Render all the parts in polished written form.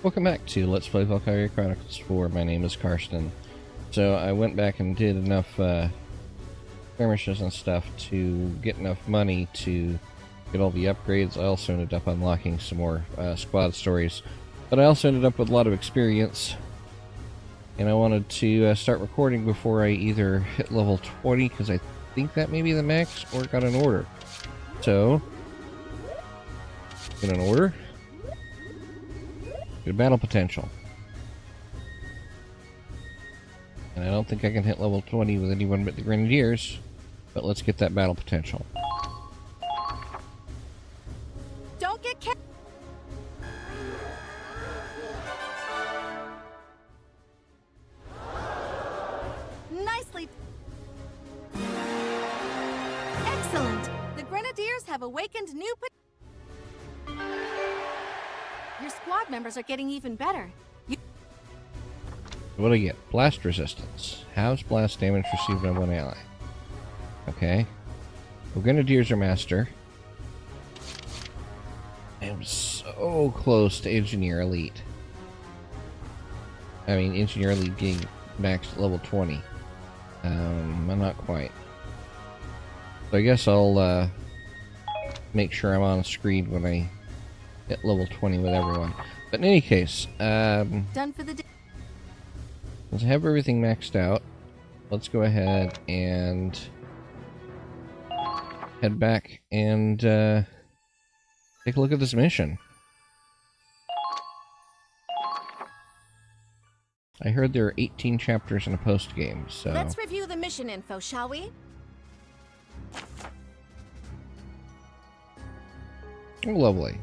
Welcome back to Let's Play Valkyria Chronicles 4. My name is Karsten. So I went back and did enough skirmishes and stuff to get enough money to get all the upgrades. I also ended up unlocking some more squad stories. But I also ended up with a lot of experience. And I wanted to start recording before I either hit level 20, because I think that may be the max, or got an order. So, get an order. Good battle potential. And I don't think I can hit level 20 with anyone but the Grenadiers, but let's get that battle potential. Don't get Nicely. Excellent. The Grenadiers have awakened new Your squad members are getting even better. What do I get? Blast resistance. Halves blast damage received by one ally. Okay. The Grenadiers are master. I'm so close to Engineer Elite. I mean, Engineer Elite getting maxed at level 20. I'm not quite. So I guess I'll make sure I'm on screen when I hit level 20 with everyone. But in any case, Done for the day. let's have everything maxed out. Let's go ahead and head back and take a look at this mission. I heard there are 18 chapters in a post-game, so... Let's review the mission info, shall we? Oh, lovely.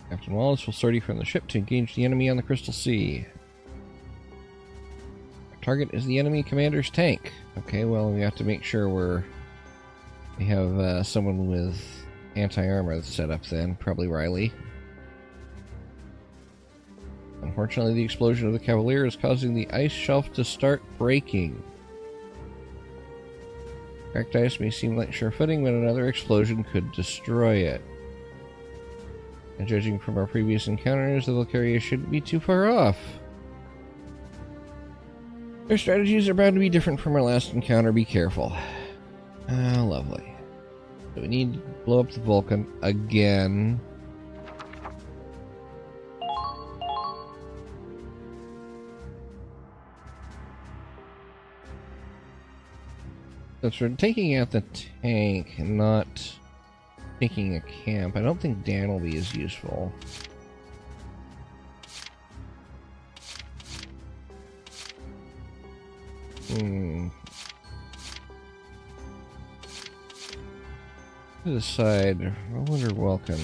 Captain Wallace will sortie from the ship to engage the enemy on the Crystal Sea. Our target is the enemy commander's tank. Okay, well, we have to make sure we have someone with anti-armor set up then, probably Riley. Unfortunately, the explosion of the Cavalier is causing the ice shelf to start breaking. Cracked ice may seem like sure footing, but another explosion could destroy it. And judging from our previous encounters, the Valkyria shouldn't be too far off. Their strategies are bound to be different from our last encounter. Be careful. Ah, lovely. So we need to blow up the Vulcan again. Since we're taking out the tank and not taking a camp, I don't think Dan will be as useful. To the side, I wonder Welcome.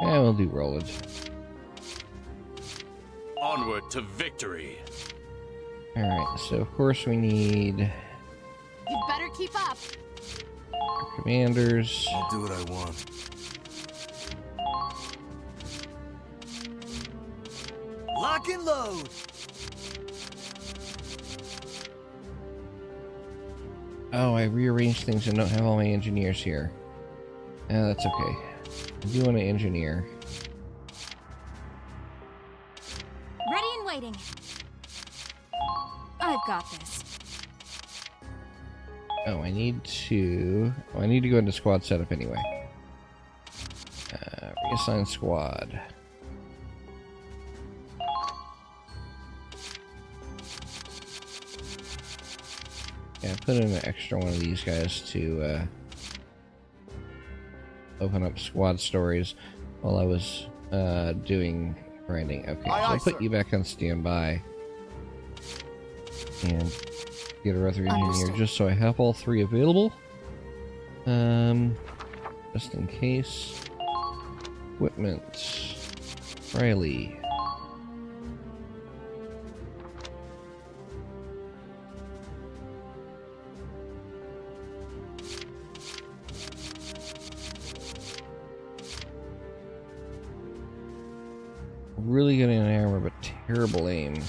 Yeah, we'll do Rollage. Onward to victory. Alright, so of course we need You better keep up. our commanders. I'll do what I want. Lock and load. Oh, I rearranged things and don't have all my engineers here. That's okay. I do want to engineer. Ready and waiting. I've got this. Oh, I need to go into squad setup anyway. Reassign squad. Yeah, put in an extra one of these guys to open up squad stories while I was doing grinding. Okay, so I'll put you back on standby. And get a other engineer just so I have all three available. Just in case. Equipment. Riley. Really good in armor, but terrible aim.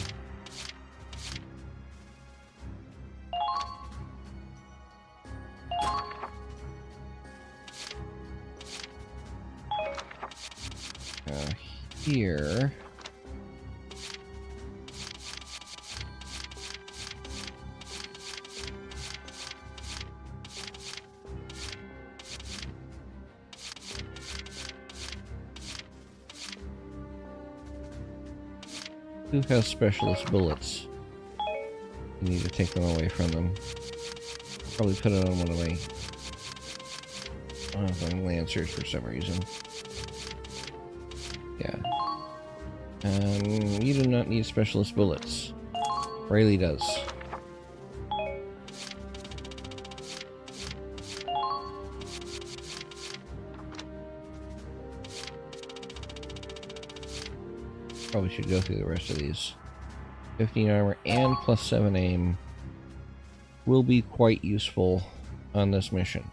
here. Who has specialist bullets? You need to take them away from them. Probably put it on one of my lancers for some reason. Yeah. You do not need specialist bullets. Rayleigh does. Probably should go through the rest of these. 15 armor and +7 aim will be quite useful on this mission.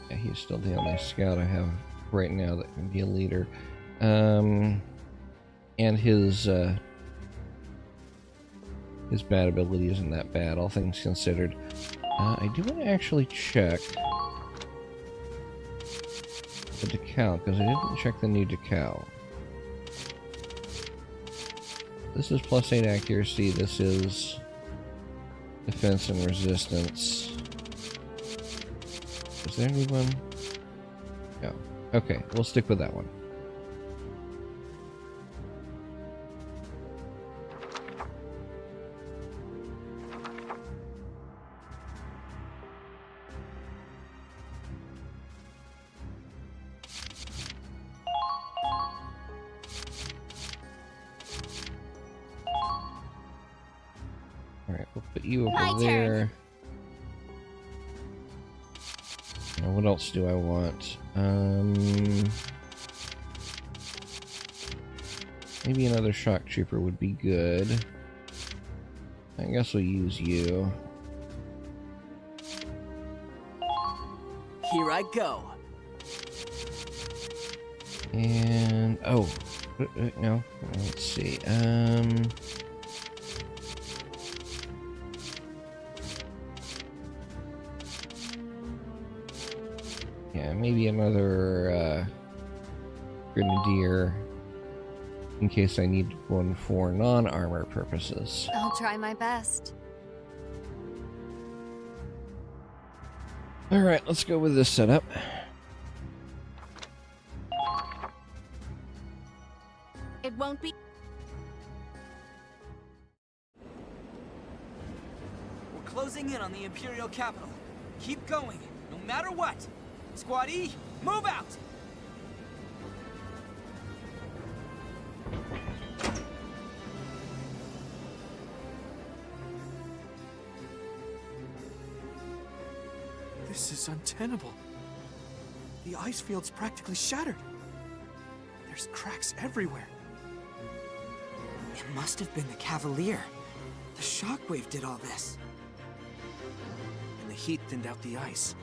Yeah, he's still the only scout I have right now that can be a leader. And his bad ability isn't that bad, all things considered. I do want to actually check the decal, because I didn't check the new decal. This is +8 accuracy, this is defense and resistance. Is there anyone? No. Okay, we'll stick with that one. Alright, we'll put you over My there. turn. Now, what else do I want? Maybe another shock trooper would be good. I guess we'll use you. Here I go. And no, let's see. Yeah, maybe another grenadier in case I need one for non-armor purposes. I'll try my best. All right, let's go with this setup. It won't be. We're closing in on the Imperial capital. Keep going, no matter what. Squad E, move out! This is untenable. The ice field's practically shattered. There's cracks everywhere. It must have been the Cavalier. The shockwave did all this. And the heat thinned out the ice.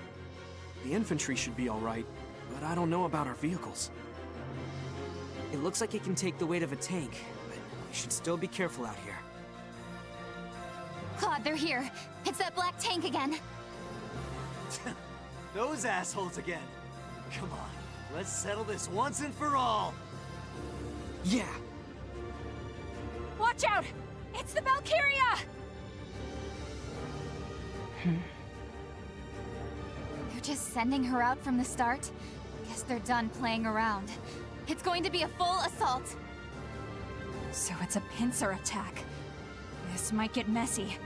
The infantry should be all right, but I don't know about our vehicles. It looks like it can take the weight of a tank, but we should still be careful out here. Claude, they're here. It's that black tank again. Those assholes again. Come on, let's settle this once and for all. Yeah, Watch out! It's the Valkyria! They're just sending her out from the start? Guess they're done playing around. It's going to be a full assault. So it's a pincer attack. This might get messy.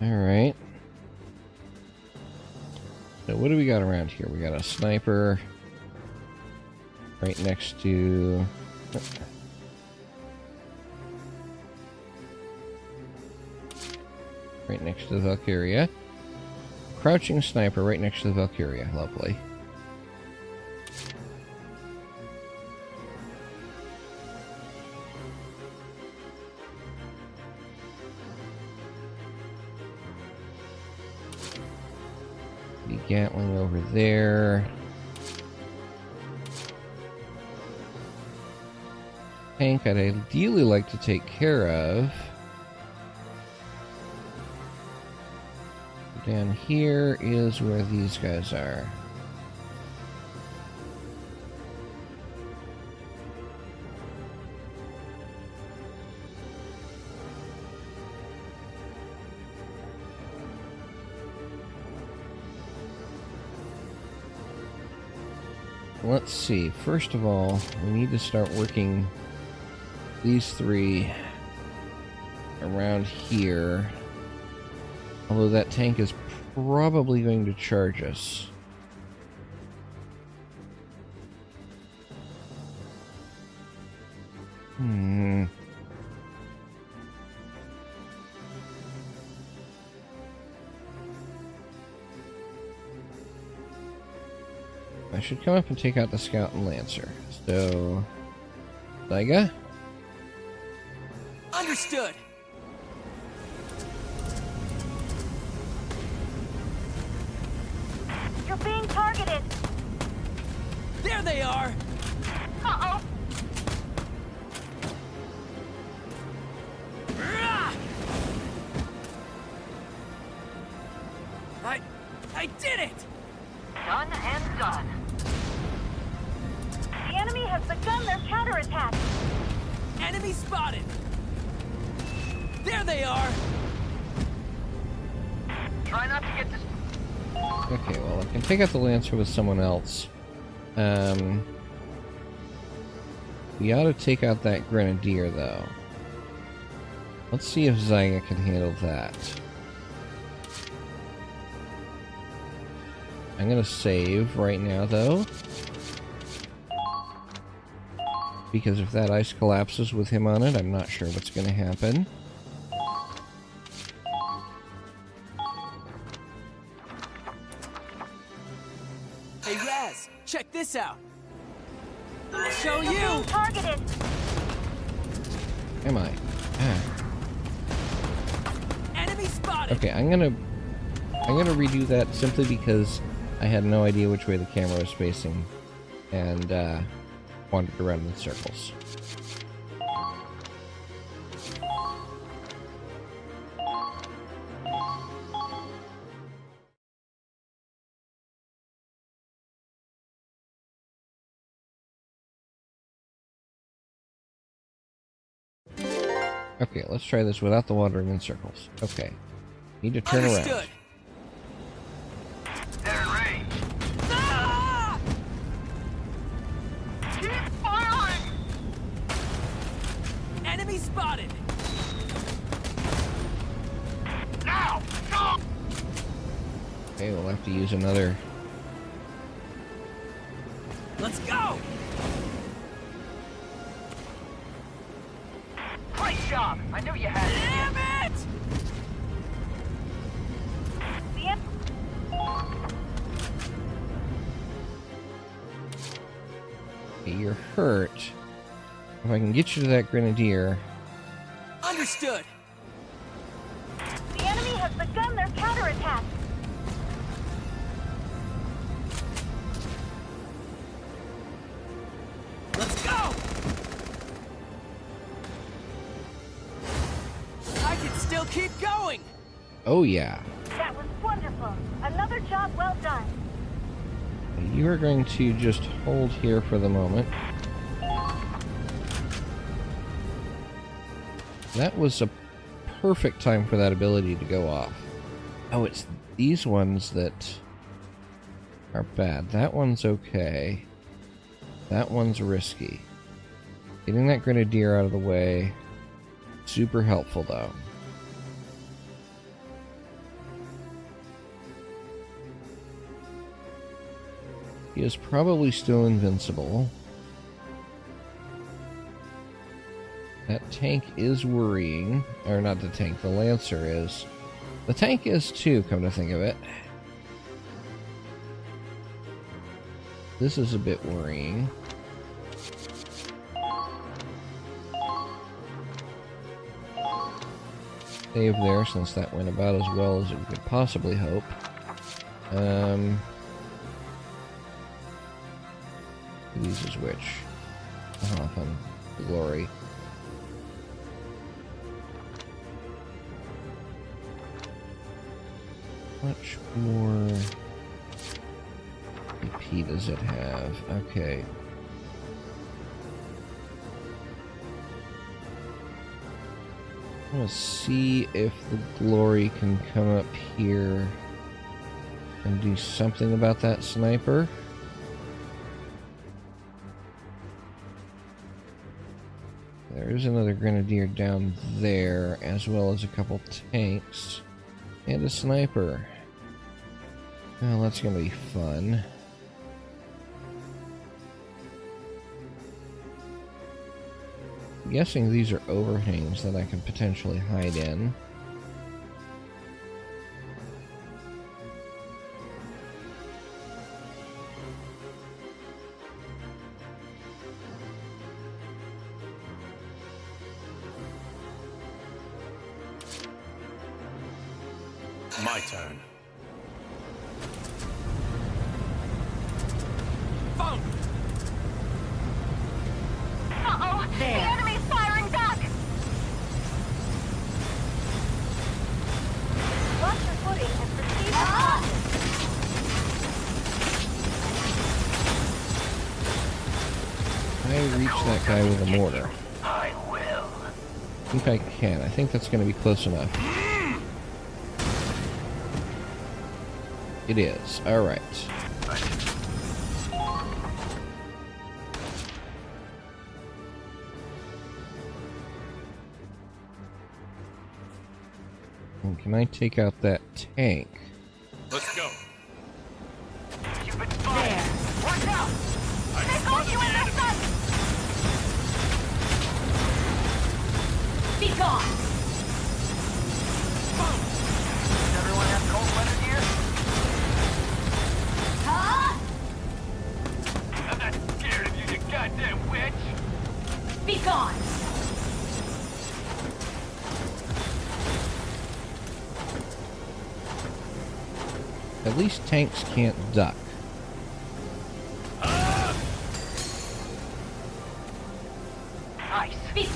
Alright. So what do we got around here? We got a sniper right next to... right next to the Valkyria. Crouching sniper right next to the Valkyria. Lovely. Be Gatling over there. Tank I'd ideally like to take care of. Down here is where these guys are. Let's see. First of all, we need to start working these three around here. Although that tank is probably going to charge us. I should come up and take out the Scout and Lancer. So, Zyga? Understood. You're being targeted. There they are. Uh-oh. I did it. Done and done. The enemy has begun their counterattack. Enemy spotted. There they are. Try not to get this. Okay, well, I can take out the Lancer with someone else. We ought to take out that Grenadier, though. Let's see if Zyga can handle that. I'm gonna save right now, though. Because if that ice collapses with him on it, I'm not sure what's gonna happen. Hey Raz, check this out. I'll show You're you. being targeted. Am I? Ah. Enemy spotted. Okay, I'm gonna redo that simply because I had no idea which way the camera was facing, and wandered around in circles. Okay, let's try this without the wandering in circles. Okay. Need to turn Understood. around. They're in range. Ah! Keep firing. Enemy spotted. Now, go. Okay, we'll have to use another. Let's go. Great job. I knew you had it. Damn it! Okay, you're hurt. If I can get you to that Grenadier. Understood. The enemy has begun their counterattack. Let's go. I can still keep going. Oh yeah. That was wonderful. Another job well done. You are going to just hold here for the moment. That was a perfect time for that ability to go off. Oh, it's these ones that are bad. That one's okay. That one's risky. Getting that Grenadier out of the way, super helpful though. He is probably still invincible. That tank is worrying. Or not the tank, the Lancer is. The tank is too, come to think of it. This is a bit worrying. Save there, since that went about as well as it could possibly hope. These is which? From Glory. Much more EP does it have? Okay. I'm gonna see if the Glory can come up here and do something about that sniper. There's another Grenadier down there, as well as a couple tanks and a sniper. Well, that's gonna be fun. I'm guessing these are overhangs that I can potentially hide in. My turn. Uh-oh! The enemy's firing back! Watch your footing and proceed with caution. I reach that guy with a mortar. I will. I think I can. I think that's going to be close enough. It is. Alright. And can I take out that tank? Let's go. You've been fired. Watch out! They got you in their sight! Be gone! Does everyone have cold weather gear? Huh? I'm not scared of you, you goddamn witch! Be gone! At least tanks can't duck. Nice. Be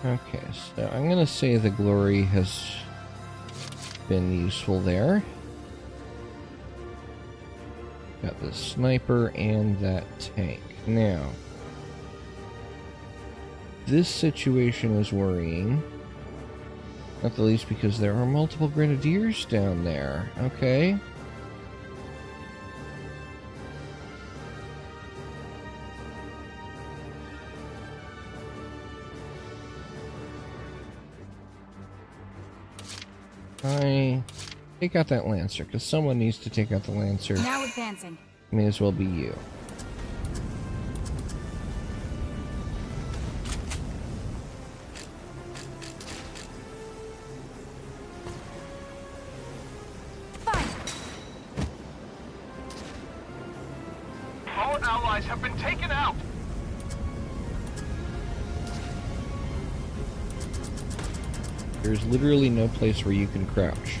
Okay, so I'm gonna say the Glory has been useful there. Got the sniper and that tank. Now, this situation is worrying. Not the least because there are multiple Grenadiers down there. Okay. I take out that Lancer, because someone needs to take out the Lancer. Now advancing. May as well be you. All allies have been taken out! There's literally no place where you can crouch.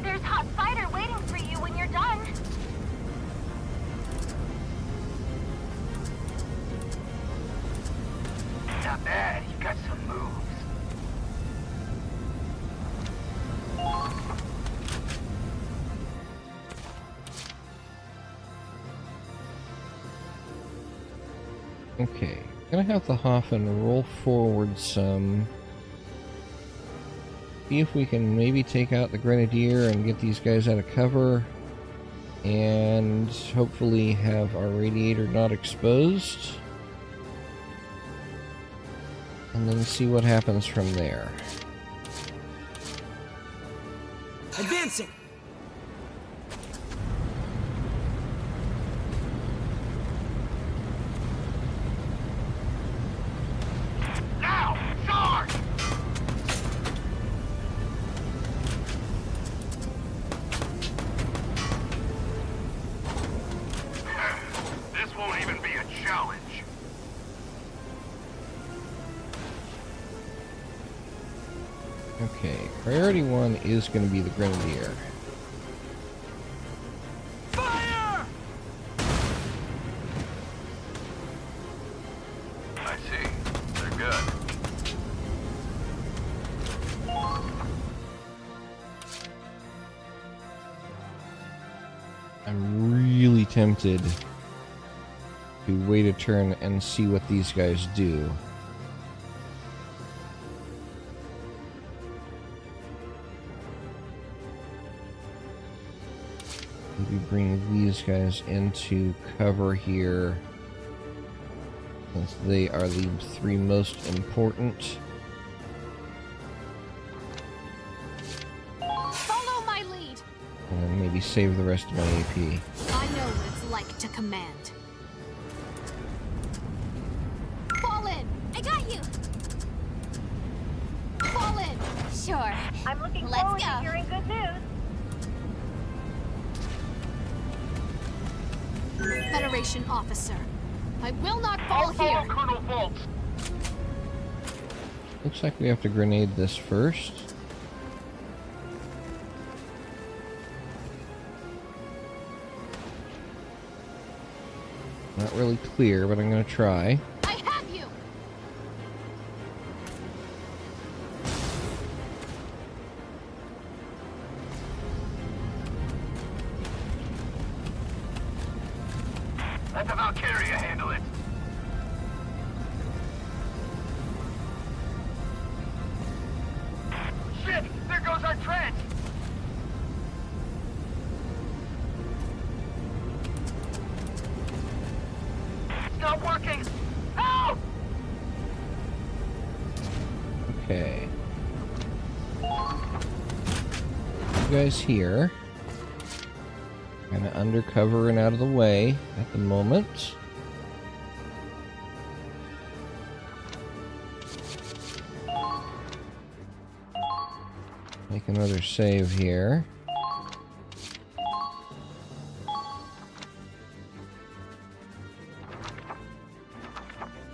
There's hot cider waiting for you when you're done. Not bad, you got some moves. Okay, gonna have the Hoffen roll forward some. See if we can maybe take out the Grenadier and get these guys out of cover. And hopefully have our radiator not exposed. And then see what happens from there. Advancing! Now! Charge! This won't even be a challenge. Okay, priority 1 is going to be the Grenadier. Fire! I see. They're good. I'm really tempted to wait a turn and see what these guys do. Maybe bring these guys into cover here, since they are the 3 most important. Follow my lead. And then maybe save the rest of my AP. I know what it's like to command. Fall in. I got you! Fall in. Sure. I'm looking Let's forward go. to hearing good news. Federation officer, I will not fall here. Colonel Bolt. Looks like we have to grenade this first. Not really clear, but I'm going to try. I have you. Let the Valkyria handle it. Shit! There goes our trench! It's not working! Help! Okay. You guys here. Kind of undercover and out of the way at the moment. Make another save here.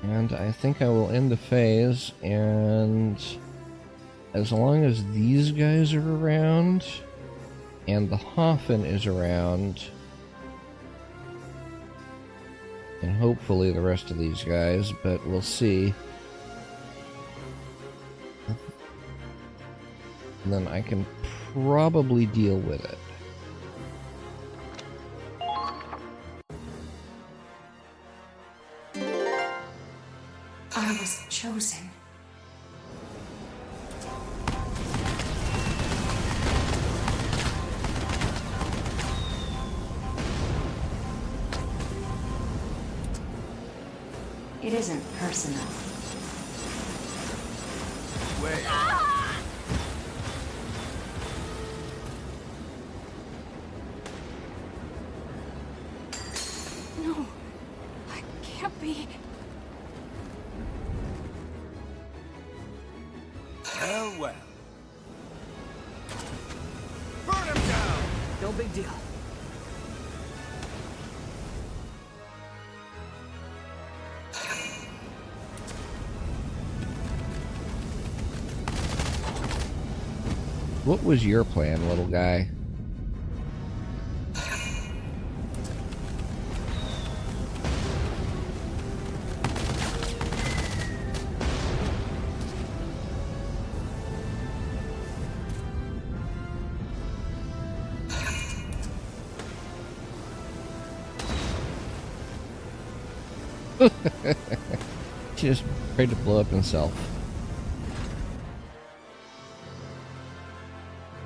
And I think I will end the phase, and as long as these guys are around and the Hoffen is around, and hopefully the rest of these guys, but we'll see. And then I can probably deal with it. I was chosen. It isn't personal. Wait. No, I can't be. Well, well. Burn him down! No big deal. What was your plan, little guy? Just afraid to blow up himself.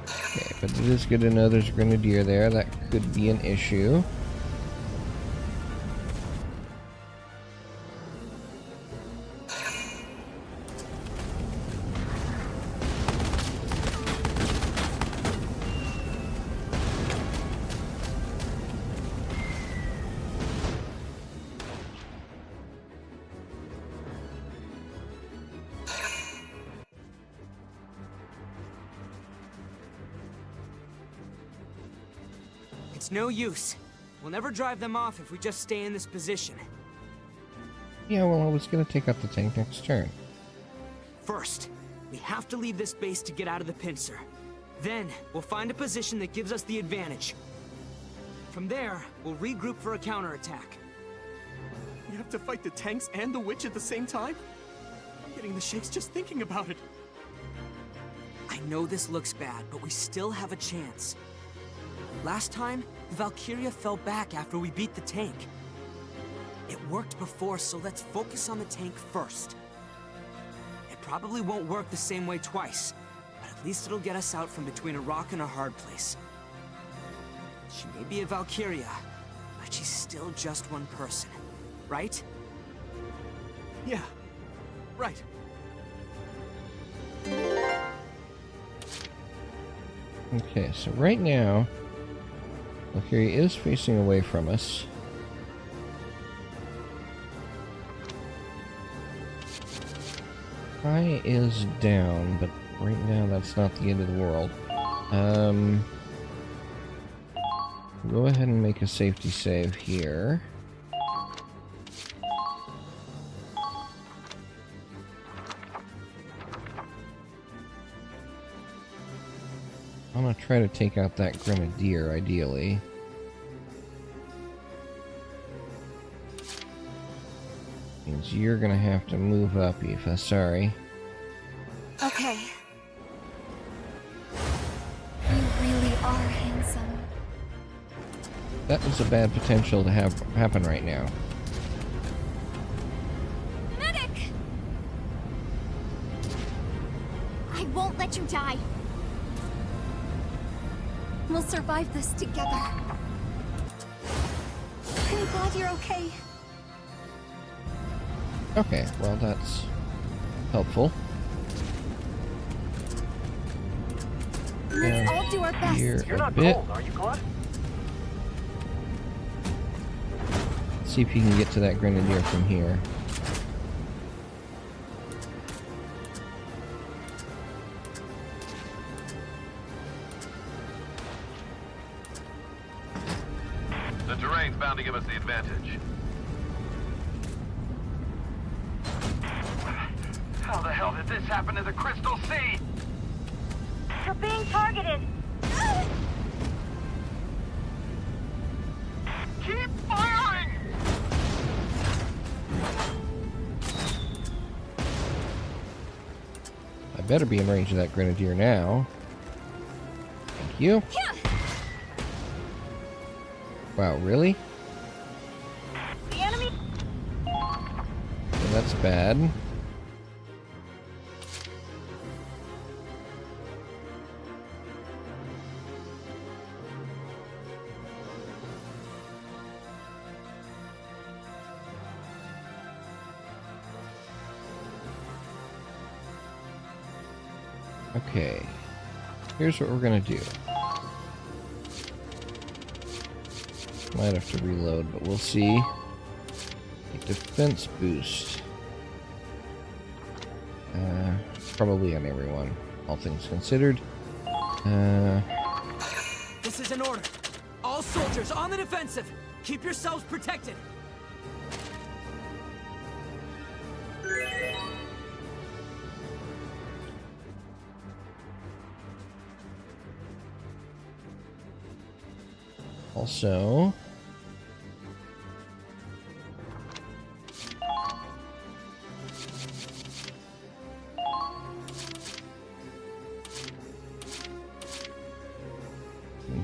Okay, but it is good to know there's a Grenadier there. That could be an issue. It's no use. We'll never drive them off if we just stay in this position. Yeah, well, I was gonna take out the tank next turn. First, We have to leave this base to get out of the pincer. Then, we'll find a position that gives us the advantage. From there, we'll regroup for a counterattack. We have to fight the tanks and the witch at the same time? I'm getting the shakes just thinking about it. I know this looks bad, but we still have a chance. Last time, the Valkyria fell back after we beat the tank. It worked before, so let's focus on the tank first. It probably won't work the same way twice, but at least it'll get us out from between a rock and a hard place. She may be a Valkyria, but she's still just one person, right? Yeah, right. Okay, so right now, Valkyria is facing away from us. Pi is down, but right now that's not the end of the world. Go ahead and make a safety save here. I'm gonna try to take out that Grenadier, ideally. Means you're gonna have to move up, Aoife. Sorry. Okay. You really are handsome. That was a bad potential to have happen right now. Medic! I won't let you die. We'll survive this together. I'm glad you're okay. Okay, well that's helpful. Let's all do our best. Here You're a not bit. cold, are you, Claude? See if you can get to that Grenadier from here. The terrain's bound to give us the advantage. How the hell did this happen to the Crystal Sea? You're being targeted. Keep firing! I better be in range of that Grenadier now. Thank you. Wow, really? The enemy. Well, that's bad. Okay, here's what we're gonna do. Might have to reload, but we'll see. A defense boost. Probably on everyone, all things considered. This is an order. All soldiers on the defensive. Keep yourselves protected. Also,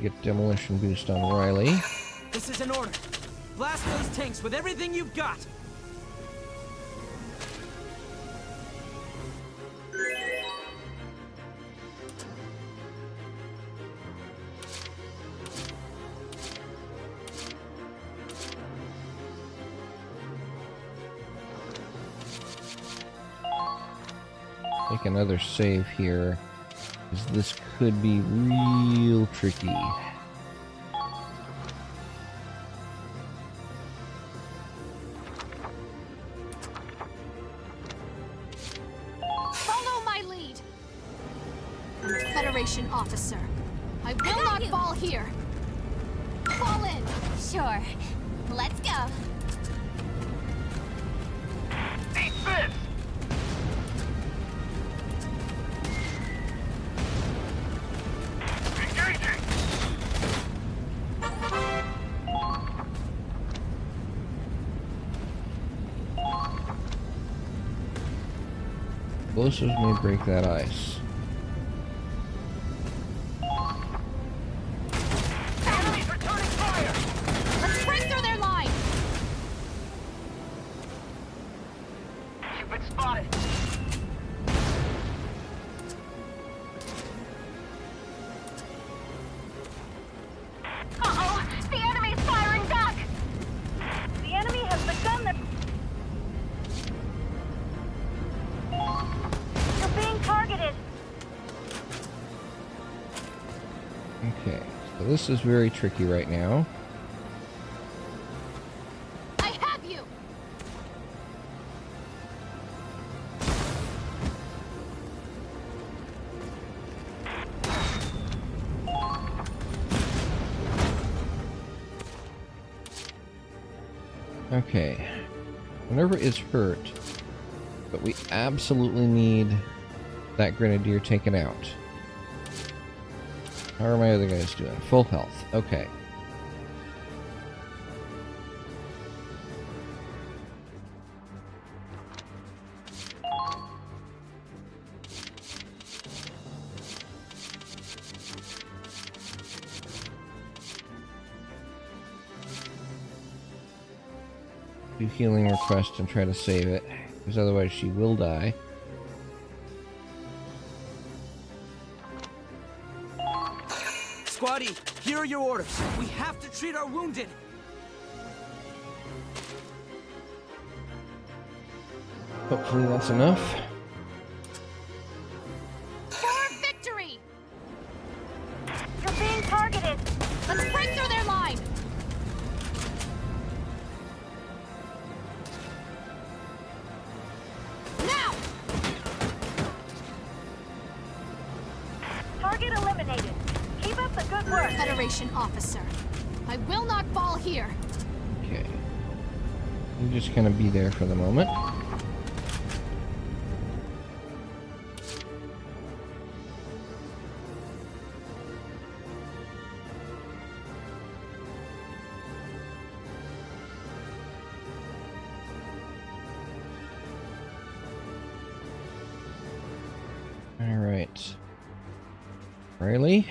get demolition boost on Riley. This is an order. Blast those tanks with everything you've got. Make another save here, because this could be real tricky. Follow my lead. I'm a Federation officer. I will not fall here. Fall in. Sure. Let's go. Eat this! explosives may break that ice. Enemies returning fire! Let's break through their line! You've been spotted. Uh-oh! The enemy's firing back! The enemy has begun their... You're being targeted! Okay, so this is very tricky right now. I have you! Okay, Minerva is hurt, but we absolutely need that grenadier taken out. How are my other guys doing? Full health. Okay. Do healing request and try to save it, because otherwise she will die. Squatty, here are your orders. We have to treat our wounded. Hopefully that's enough. For victory! You're being targeted! Let's break through their line! Now! Target eliminated. Keep up the good work. Federation officer, I will not fall here. Okay. You just kind of be there for the moment. All right. Riley?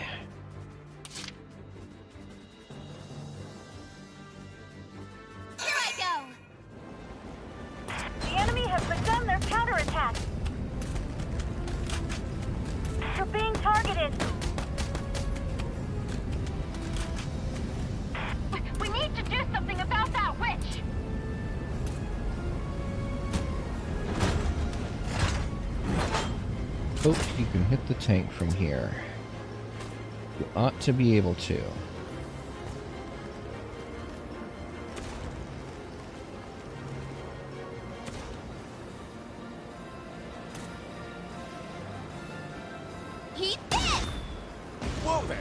Here I go! The enemy has begun their counterattack. You're being targeted. We need to do something about that witch. Hope you can hit the tank from here. You ought to be able to. Eat this! Whoa there!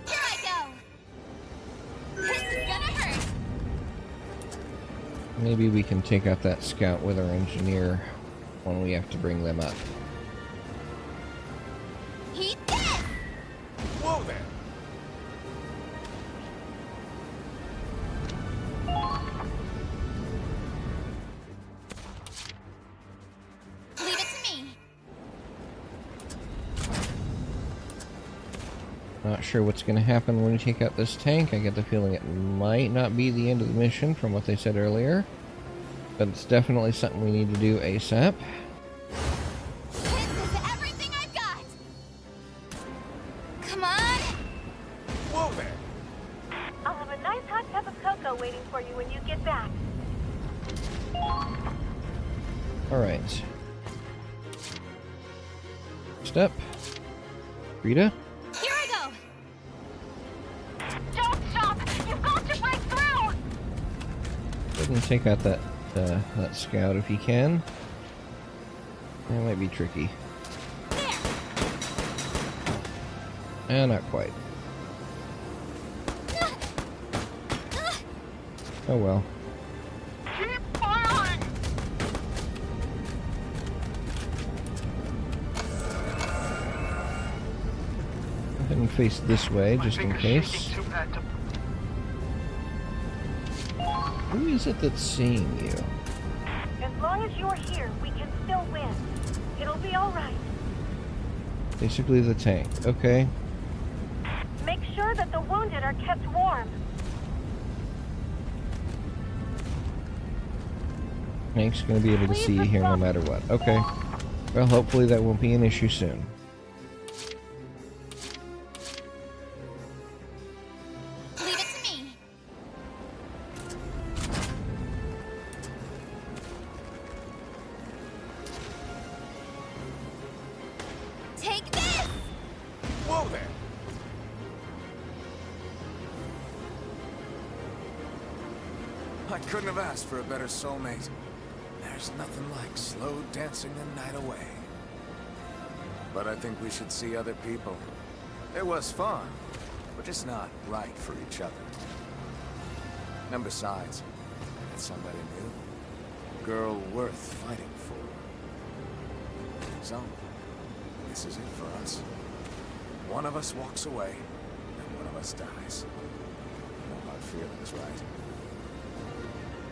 Here I go! This is gonna hurt! Maybe we can take out that scout with our engineer when we have to bring them up. Eat this! Whoa there! Leave it to me! Not sure what's going to happen when we take out this tank. I get the feeling it might not be the end of the mission from what they said earlier. But it's definitely something we need to do ASAP. This is everything I've got! Come on! Whoa there! I'll have a nice hot cup of cocoa waiting for you when you get back. Alright. Step. Rita? Here I go! Don't stop! You've got to break through! Go ahead and take out that scout if you can. That might be tricky. There! Not quite. Oh well. Keep firing! Go ahead and face this way, just in case. Who is it that's seeing you? As long as you're here, we can still win. It'll be all right. Basically the tank. Okay. Make sure that the wounded are kept warm. Tank's gonna be able to see you here no matter what. Okay. Well, hopefully that won't be an issue soon. Leave it to me. Take this! Whoa there! I couldn't have asked for a better soulmate. There's nothing like slow dancing the night away. But I think we should see other people. It was fun, but just not right for each other. And besides, it's somebody new. Girl worth fighting for. So, this is it for us. One of us walks away, and one of us dies. No hard feelings, right?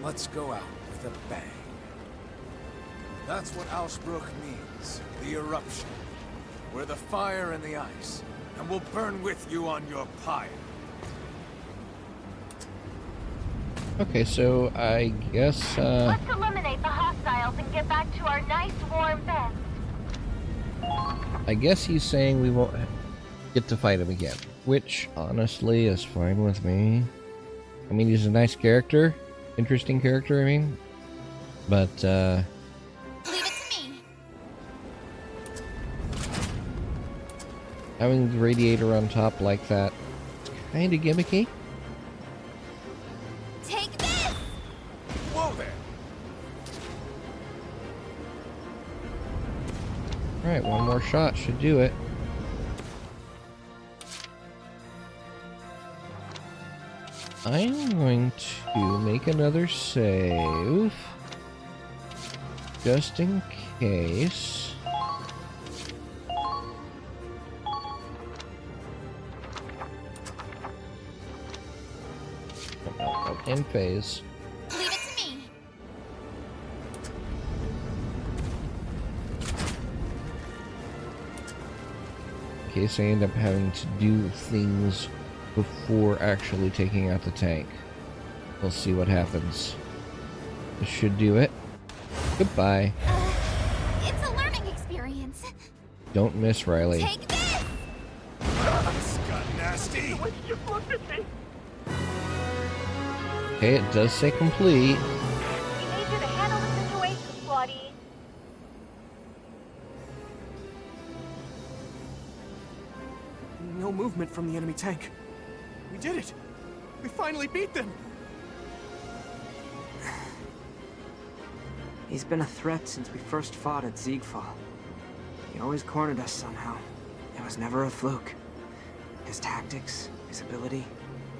Let's go out with a bang. That's what Ausbruch means. The eruption. We're the fire and the ice, and we'll burn with you on your pyre. Okay, so I guess, Let's eliminate the hostiles and get back to our nice warm beds. I guess he's saying we won't get to fight him again. Which, honestly, is fine with me. I mean, he's a nice character. Interesting character, I mean. But, Leave it to me. having the radiator on top like that, it's kind of gimmicky. Take this! Whoa there! Alright, one more shot should do it. I'm going to make another save. Just in case. No, in phase. Leave it to me. In case I end up having to do things before actually taking out the tank. We'll see what happens. This should do it. Goodbye. It's a learning experience. Don't miss, Riley. Take this! This got nasty! Okay, it does say complete. We need you to handle the situation, Squatty. No movement from the enemy tank. We did it! We finally beat them! He's been a threat since we first fought at Ziegfall. He always cornered us somehow. It was never a fluke. His tactics, his ability,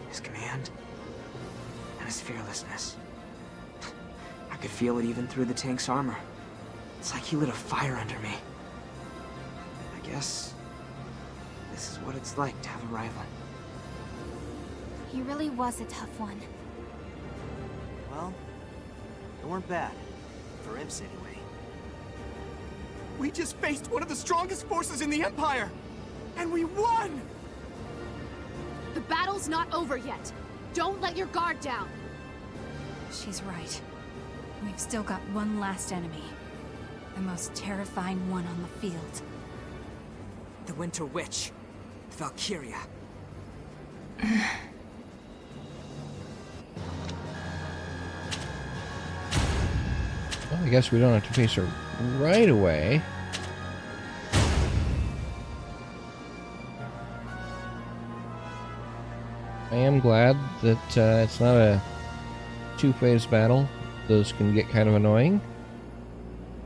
his command, and his fearlessness. I could feel it even through the tank's armor. It's like he lit a fire under me. I guess this is what it's like to have a rival. He really was a tough one. Well, they weren't bad. For imps, anyway. We just faced one of the strongest forces in the Empire! And we won! The battle's not over yet. Don't let your guard down. She's right. We've still got one last enemy. The most terrifying one on the field. The Winter Witch. The Valkyria. Well, I guess we don't have to face her right away. I am glad that it's not a two-phase battle. Those can get kind of annoying.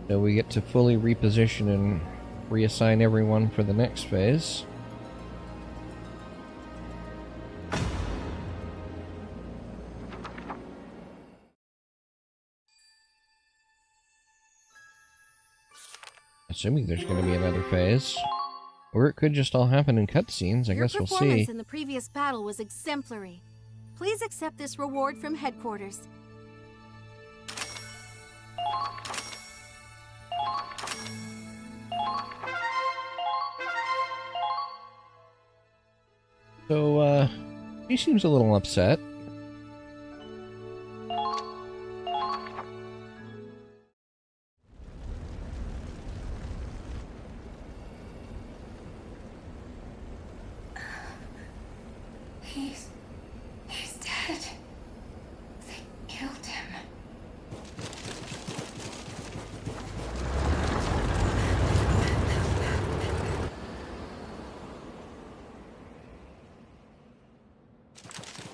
So we get to fully reposition and reassign everyone for the next phase. Assuming there's going to be another phase. Or it could just all happen in cutscenes. I guess we'll see. Your performance in the previous battle was exemplary. Please accept this reward from headquarters. So, he seems a little upset. He's dead. They killed him.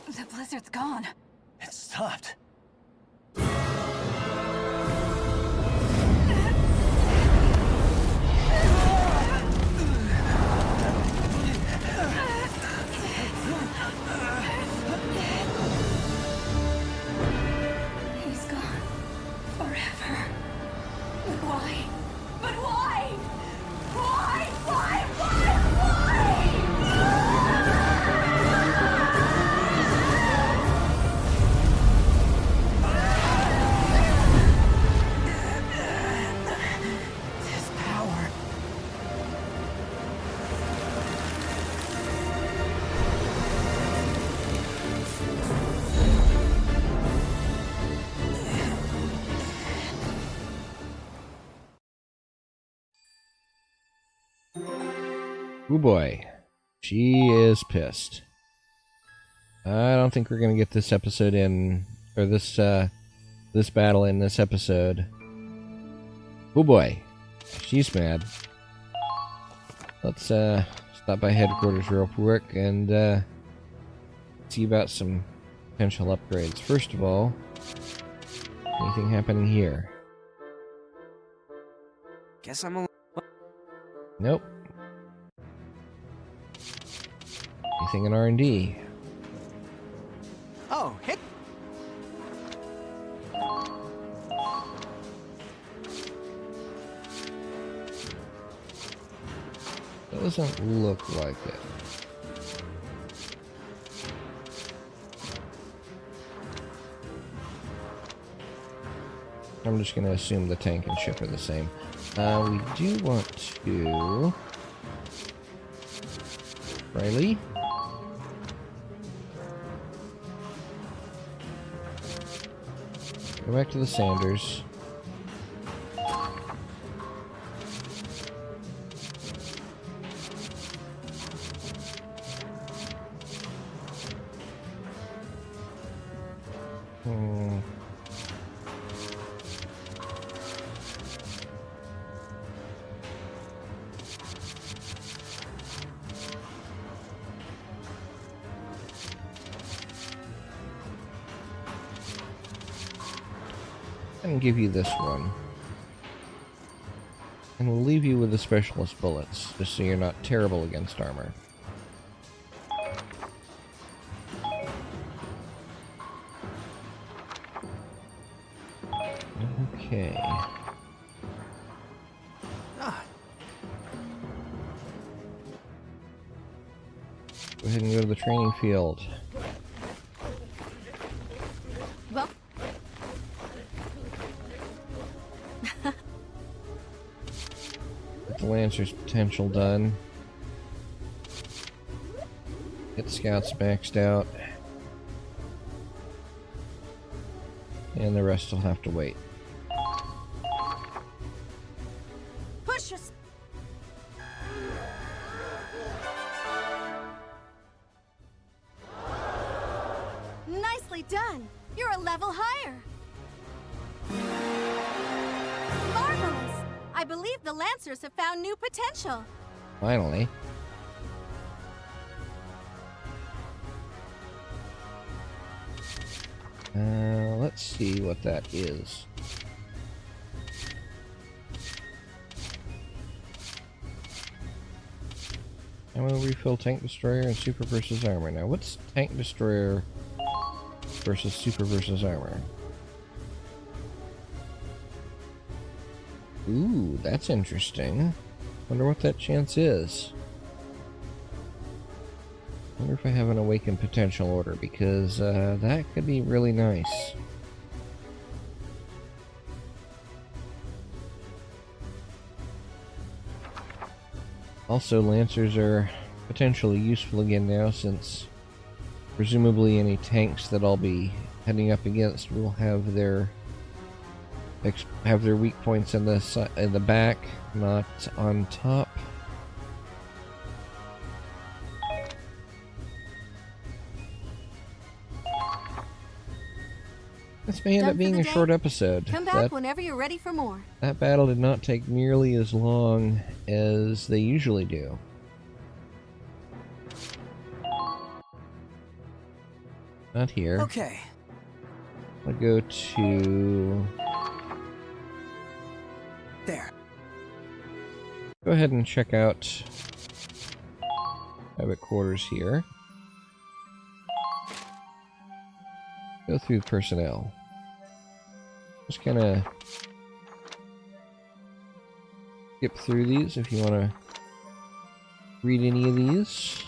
The blizzard's gone. It stopped. He's gone. Forever. But why? But why? Why? This power. Oh boy. She is pissed. I don't think we're gonna get this episode in, or this battle in this episode. Oh boy. She's mad. Let's stop by headquarters real quick and see about some potential upgrades. First of all, anything happening here? Guess I'm a... Nope. Anything in R&D? Oh, hey! Doesn't look like it. I'm just going to assume the tank and ship are the same. We do want to... Riley? Go back to the Sanders. And give you this one. And we'll leave you with the specialist bullets, just so you're not terrible against armor. Okay. Go ahead and go to the training field. Well, Get the Lancer's potential done. Get Scouts maxed out. And the rest will have to wait. push us. Nicely done. You're a level higher. Marvelous. I believe the Lancers have found new potential. Finally. Let's see what that is. Ammo refill, tank destroyer, and super versus armor. Now, what's tank destroyer versus super versus armor? Ooh, that's interesting. Wonder what that chance is. if I have an awakened potential order, because that could be really nice. Also, Lancers are potentially useful again now, since presumably any tanks that I'll be heading up against will have their weak points in the back, not on top. This may end up being a short episode. Come back whenever you're ready for more. That battle did not take nearly as long as they usually do. Not here. Okay. I'll go to... There. Go ahead and check out private quarters here. Go through personnel. Just kind of skip through these if you want to read any of these.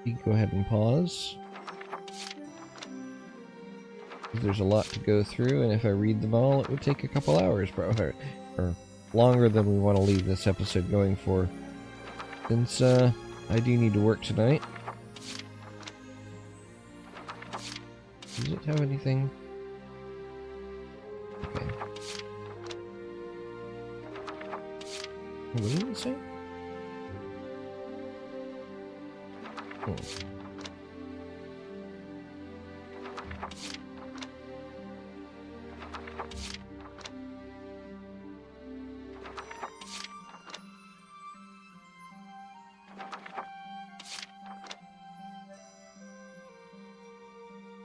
You can go ahead and pause. There's a lot to go through, and if I read them all, it would take a couple hours, probably, or longer than we want to leave this episode going for, since I do need to work tonight. Does it have anything? Okay. What did it say?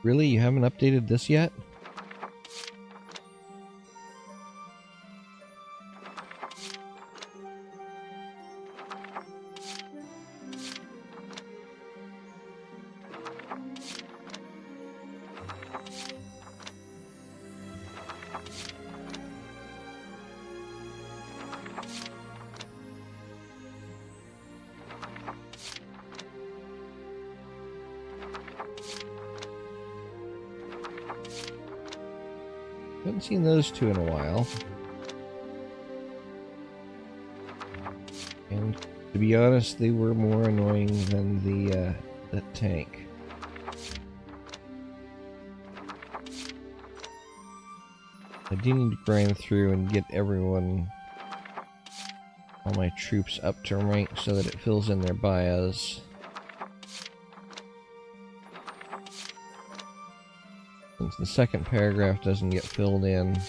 Really? You haven't updated this yet? Haven't seen those two in a while. And to be honest, they were more annoying than the tank. I do need to grind through and get all my troops up to rank so that it fills in their bios. Since the second paragraph doesn't get filled in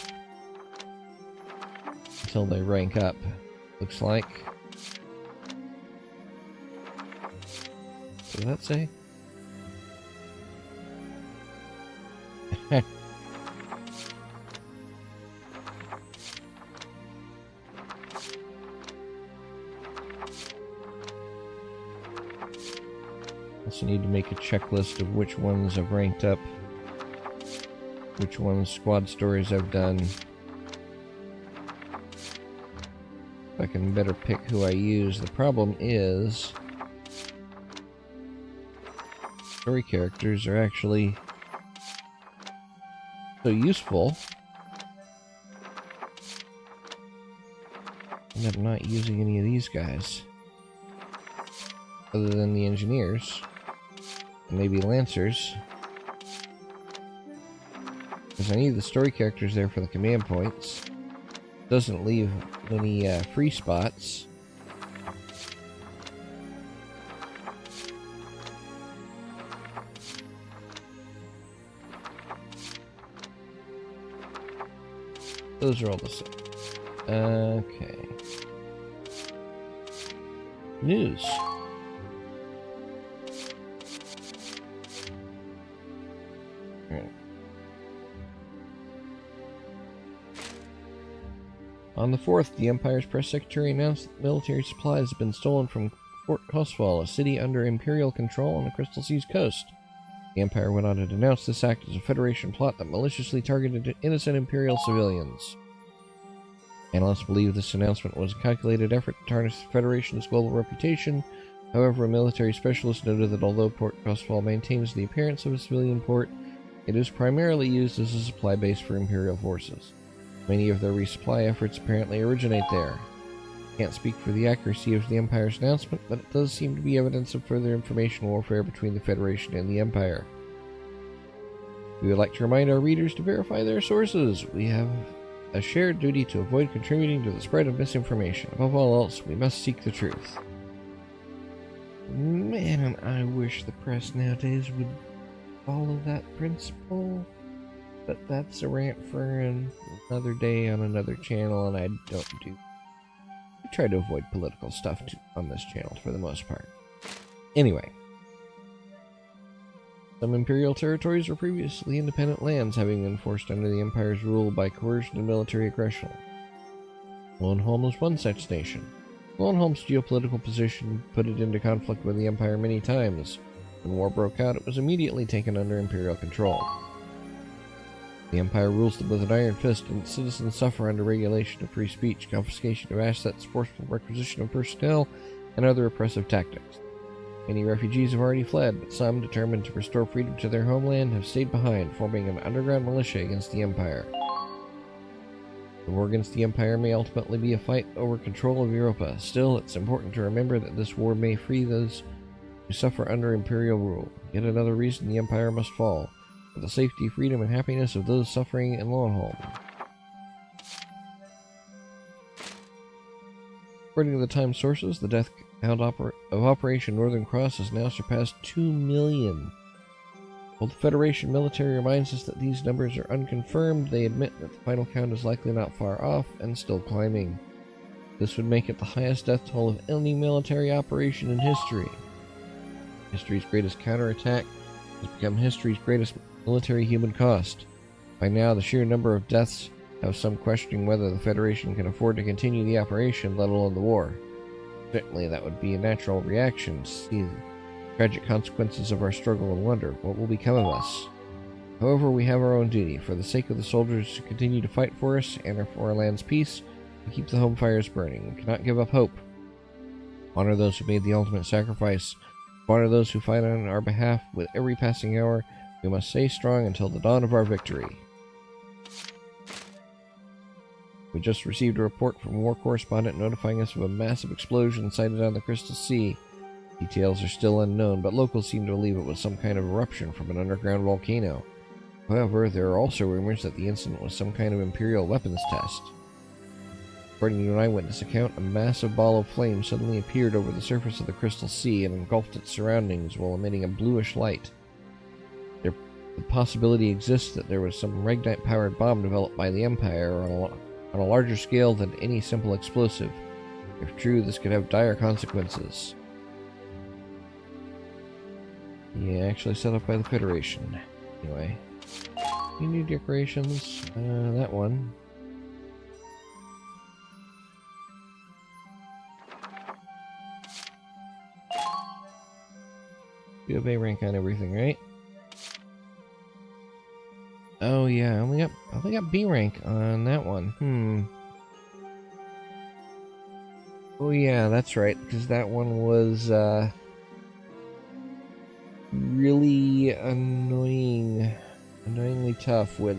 until they rank up, looks like. What does that say? Also need to make a checklist of which ones I've ranked up, which ones squad stories I've done. I can better pick who I use. The problem is story characters are actually so useful, and I'm not using any of these guys other than the engineers and maybe lancers, because I need the story characters there for the command points. Doesn't leave any free spots. Those are all the same. Okay. News. On the 4th, the Empire's press secretary announced that military supplies have been stolen from Fort Coswall, a city under Imperial control on the Crystal Sea's coast. The Empire went on to denounce this act as a Federation plot that maliciously targeted innocent Imperial civilians. Analysts believe this announcement was a calculated effort to tarnish the Federation's global reputation However, a military specialist noted that although Port Costfall maintains the appearance of a civilian port, it is primarily used as a supply base for Imperial forces. Many of their resupply efforts apparently originate there. Can't speak for the accuracy of the Empire's announcement, but it does seem to be evidence of further information warfare between the Federation and the Empire. We would like to remind our readers to verify their sources. We have a shared duty to avoid contributing to the spread of misinformation. Above all else, we must seek the truth. Man, I wish the press nowadays would follow that principle. But that's a rant for another day on another channel, and I try to avoid political stuff on this channel for the most part. Anyway. Some Imperial territories were previously independent lands, having been forced under the Empire's rule by coercion and military aggression. Lowenholm was one such nation. Lowenholm's geopolitical position put it into conflict with the Empire many times. When war broke out, it was immediately taken under Imperial control. The Empire rules them with an iron fist, and its citizens suffer under regulation of free speech, confiscation of assets, forceful requisition of personnel, and other oppressive tactics. Many refugees have already fled, but some, determined to restore freedom to their homeland, have stayed behind, forming an underground militia against the Empire. The war against the Empire may ultimately be a fight over control of Europa. Still, it's important to remember that this war may free those who suffer under Imperial rule. Yet another reason the Empire must fall, for the safety, freedom, and happiness of those suffering in Lowenholm. According to the Times sources, the death count of Operation Northern Cross has now surpassed 2 million. While the Federation military reminds us that these numbers are unconfirmed, they admit that the final count is likely not far off and still climbing. This would make it the highest death toll of any military operation in history. History's greatest counterattack has become history's greatest military human cost. By now, the sheer number of deaths have some questioning whether the Federation can afford to continue the operation, let alone the war. Certainly, that would be a natural reaction to see the tragic consequences of our struggle and wonder what will become of us. However, we have our own duty, for the sake of the soldiers who continue to fight for us and for our land's peace, to keep the home fires burning. We cannot give up hope. Honor those who made the ultimate sacrifice. Honor those who fight on our behalf. With every passing hour, we must stay strong until the dawn of our victory. We just received a report from a war correspondent notifying us of a massive explosion sighted on the Crystal Sea. Details are still unknown, but locals seem to believe it was some kind of eruption from an underground volcano. However, there are also rumors that the incident was some kind of Imperial weapons test. According to an eyewitness account, a massive ball of flame suddenly appeared over the surface of the Crystal Sea and engulfed its surroundings while emitting a bluish light. The possibility exists that there was some Regnite-powered bomb developed by the Empire on a larger scale than any simple explosive. If true, this could have dire consequences. Yeah, actually set up by the Federation. Anyway. Any new decorations? That one. You have A rank on everything, right? Oh yeah, I only got B rank on that one. Oh yeah, that's right, because that one was really annoyingly tough with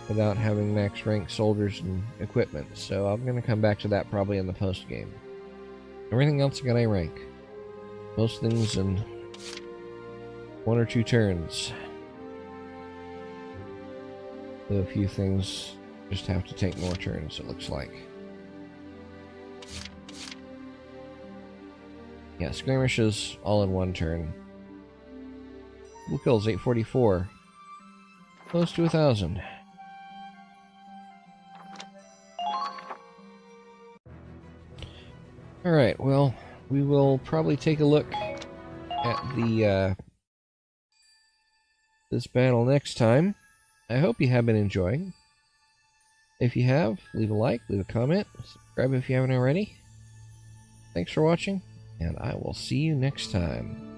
without having max rank soldiers and equipment. So I'm gonna come back to that probably in the post game. Everything else I got A rank. Most things in 1 or 2 turns. Though a few things just have to take more turns, it looks like. Yeah, skirmishes all in 1 turn. Blue kills 844. Close to 1,000. Alright, well, we will probably take a look at the this battle next time. I hope you have been enjoying. If you have, leave a like, leave a comment, subscribe if you haven't already. Thanks for watching, and I will see you next time.